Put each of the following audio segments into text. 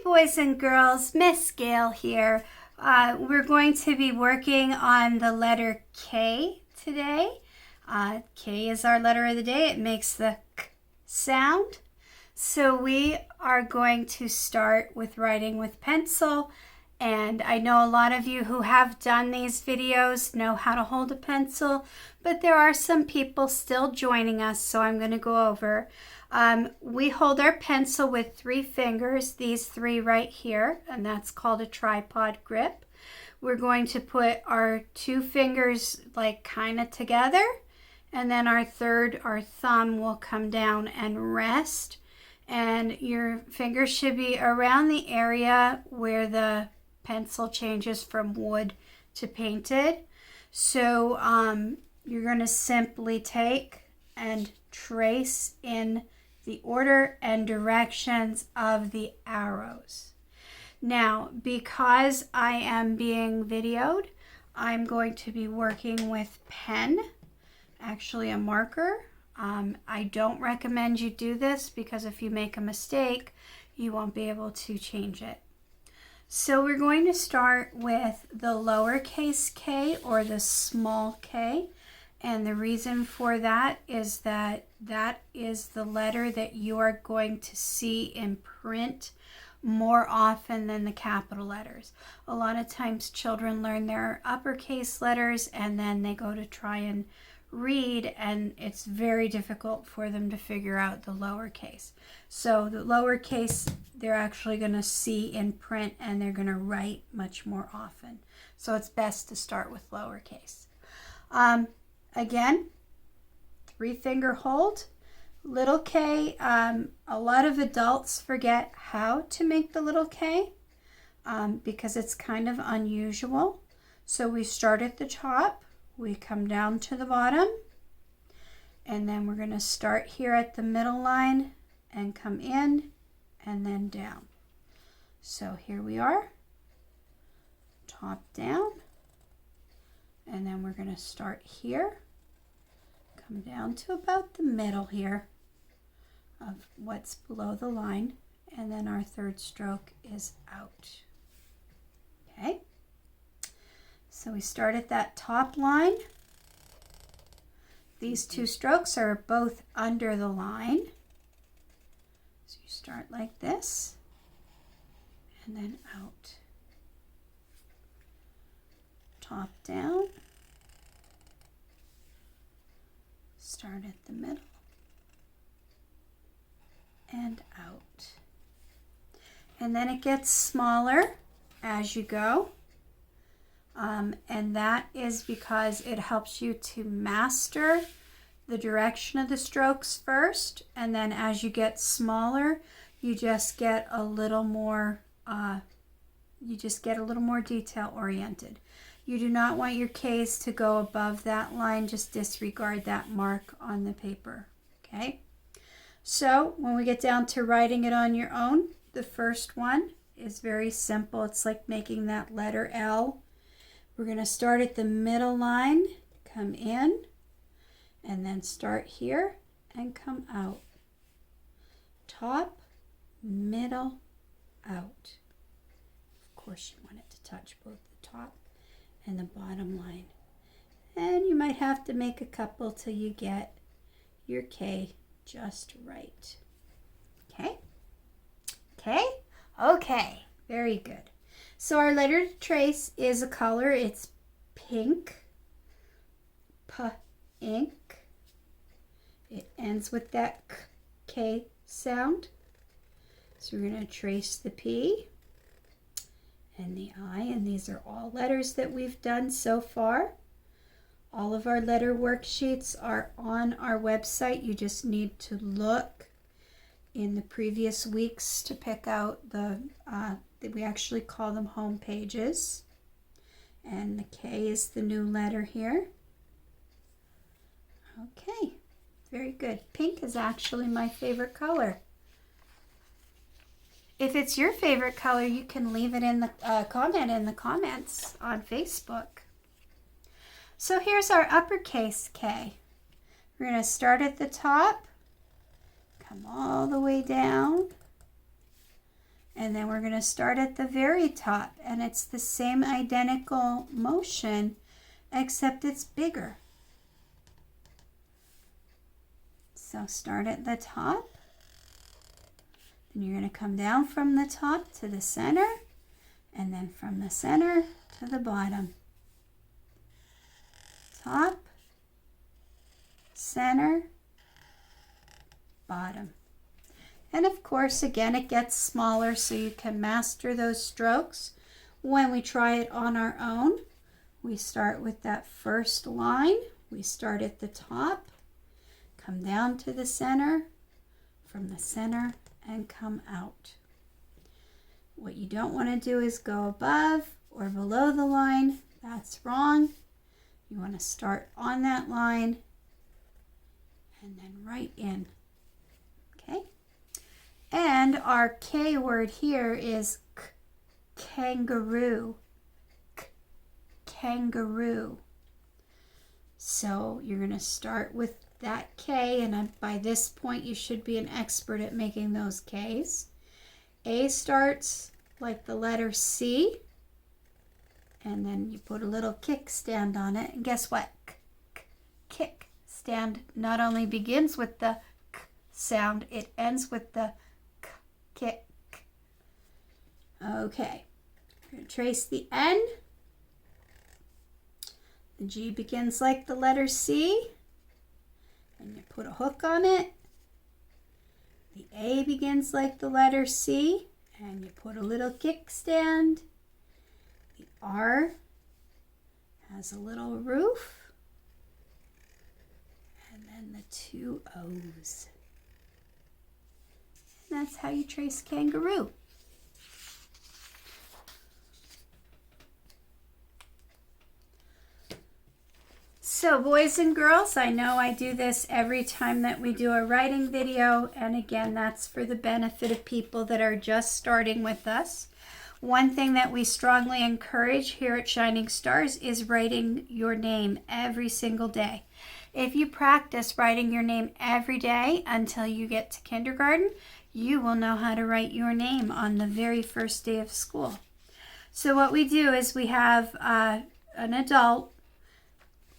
boys and girls, Miss Gail here. We're going to be working on the letter K today. K is our letter of the day. It makes the K sound. So we are going to start with writing with pencil. And I know a lot of you who have done these videos know how to hold a pencil, but there are some people still joining us, so I'm going to go over. We hold our pencil with 3 fingers, these 3 right here, and that's called a tripod grip. We're going to put our 2 fingers like kind of together, and then our thumb will come down and rest. And your fingers should be around the area where the pencil changes from wood to painted. So you're going to simply take and trace in the order and directions of the arrows. Now, because I am being videoed, I'm going to be working with pen, actually a marker. I don't recommend you do this because if you make a mistake, you won't be able to change it. So we're going to start with the lowercase k or the small k. And the reason for that is that is the letter that you are going to see in print more often than the capital letters. A lot of times children learn their uppercase letters and then they go to try and read, and it's very difficult for them to figure out the lowercase. So the lowercase they're actually going to see in print and they're going to write much more often. So it's best to start with lowercase. Again, 3-finger hold. Little k, a lot of adults forget how to make the little k because it's kind of unusual. So we start at the top. We come down to the bottom, and then we're going to start here at the middle line and come in and then down. So here we are, top down, and then we're going to start here, come down to about the middle here of what's below the line, and then our 3rd stroke is out. Okay. So we start at that top line. These 2 strokes are both under the line. So you start like this and then out. Top down. Start at the middle and out. And then it gets smaller as you go. And that is because it helps you to master the direction of the strokes first, and then as you get smaller, you just get a little more detail oriented. You do not want your K's to go above that line. Just disregard that mark on the paper. Okay. So when we get down to writing it on your own, the first one is very simple. It's like making that letter L. We're going to start at the middle line, come in, and then start here and come out. Top, middle, out. Of course, you want it to touch both the top and the bottom line. And you might have to make a couple till you get your K just right. Okay? Okay? Okay. Very good. So our letter to trace is a color. It's pink. P-ink. It ends with that K sound. So we're going to trace the P and the I, and these are all letters that we've done so far. All of our letter worksheets are on our website. You just need to look in the previous weeks to pick out the we actually call them home pages, and the K is the new letter here. Okay, very good. Pink is actually my favorite color. If it's your favorite color, you can leave it in the comment in the comments on Facebook. So here's our uppercase K. We're going to start at the top, come all the way down, And then we're going to start at the very top, and it's the same identical motion, except it's bigger. So start at the top, then you're going to come down from the top to the center, and then from the center to the bottom. Top, center, bottom. And of course, again, it gets smaller so you can master those strokes. When we try it on our own, we start with that first line. We start at the top, come down to the center, from the center, and come out. What you don't want to do is go above or below the line. That's wrong. You want to start on that line and then right in. Okay? And our K word here is kangaroo. Kangaroo. So you're going to start with that K, and by this point you should be an expert at making those Ks. A starts like the letter C, and then you put a little kickstand on it, and guess what? Kickstand not only begins with the K sound, it ends with the K, kick. Okay, we're going to trace the N. The G begins like the letter C, and you put a hook on it. The A begins like the letter C, and you put a little kickstand. The R has a little roof, and then the two O's. And that's how you trace kangaroo. So boys and girls, I know I do this every time that we do a writing video, and again, that's for the benefit of people that are just starting with us. One thing that we strongly encourage here at Shining Stars is writing your name every single day. If you practice writing your name every day until you get to kindergarten, you will know how to write your name on the very first day of school. So what we do is we have an adult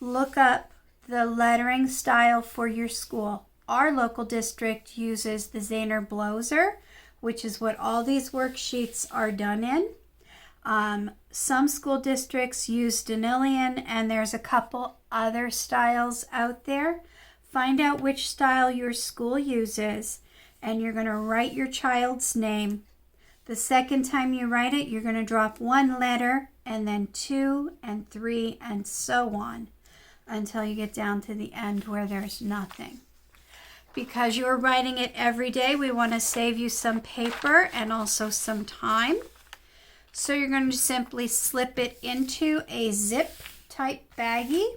look up the lettering style for your school. Our local district uses the Zahner Bloser, which is what all these worksheets are done in. Some school districts use Danilian, and there's a couple other styles out there. Find out which style your school uses, and you're going to write your child's name. The second time you write it, you're going to drop one letter, and then 2 and 3, and so on, until you get down to the end where there's nothing. Because you're writing it every day, we want to save you some paper and also some time. So you're going to simply slip it into a zip type baggie,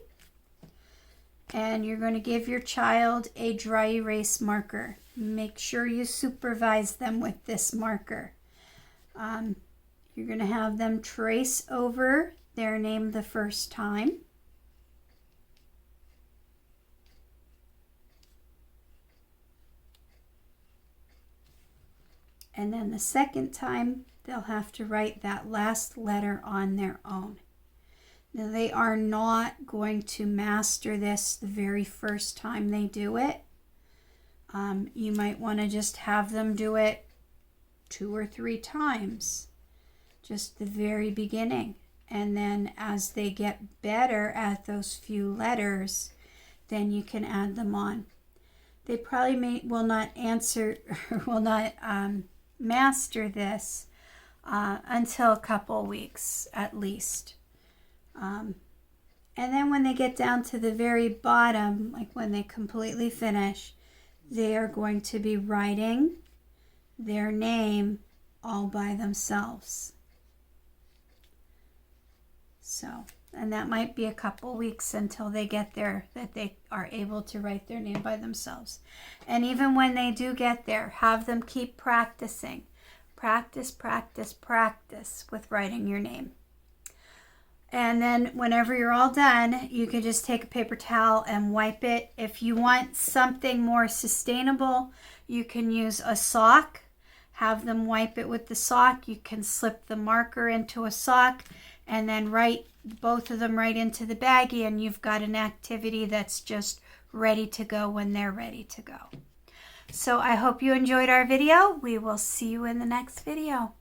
and you're going to give your child a dry erase marker. Make sure you supervise them with this marker. You're going to have them trace over their name the first time. And then the second time, they'll have to write that last letter on their own. Now, they are not going to master this the very first time they do it. You might want to just have them do it 2 or 3 times, just the very beginning. And then as they get better at those few letters, then you can add them on. They probably will not master this until a couple weeks at least. And then when they get down to the very bottom, like when they completely finish, they are going to be writing their name all by themselves. So, and that might be a couple weeks until they get there, that they are able to write their name by themselves. And even when they do get there, have them keep practicing. Practice, practice, practice with writing your name. And then whenever you're all done, you can just take a paper towel and wipe it. If you want something more sustainable, you can use a sock have them wipe it with the sock. You can slip the marker into a sock and then write both of them right into the baggie, and you've got an activity that's just ready to go when they're ready to go. So I hope you enjoyed our video. We will see you in the next video.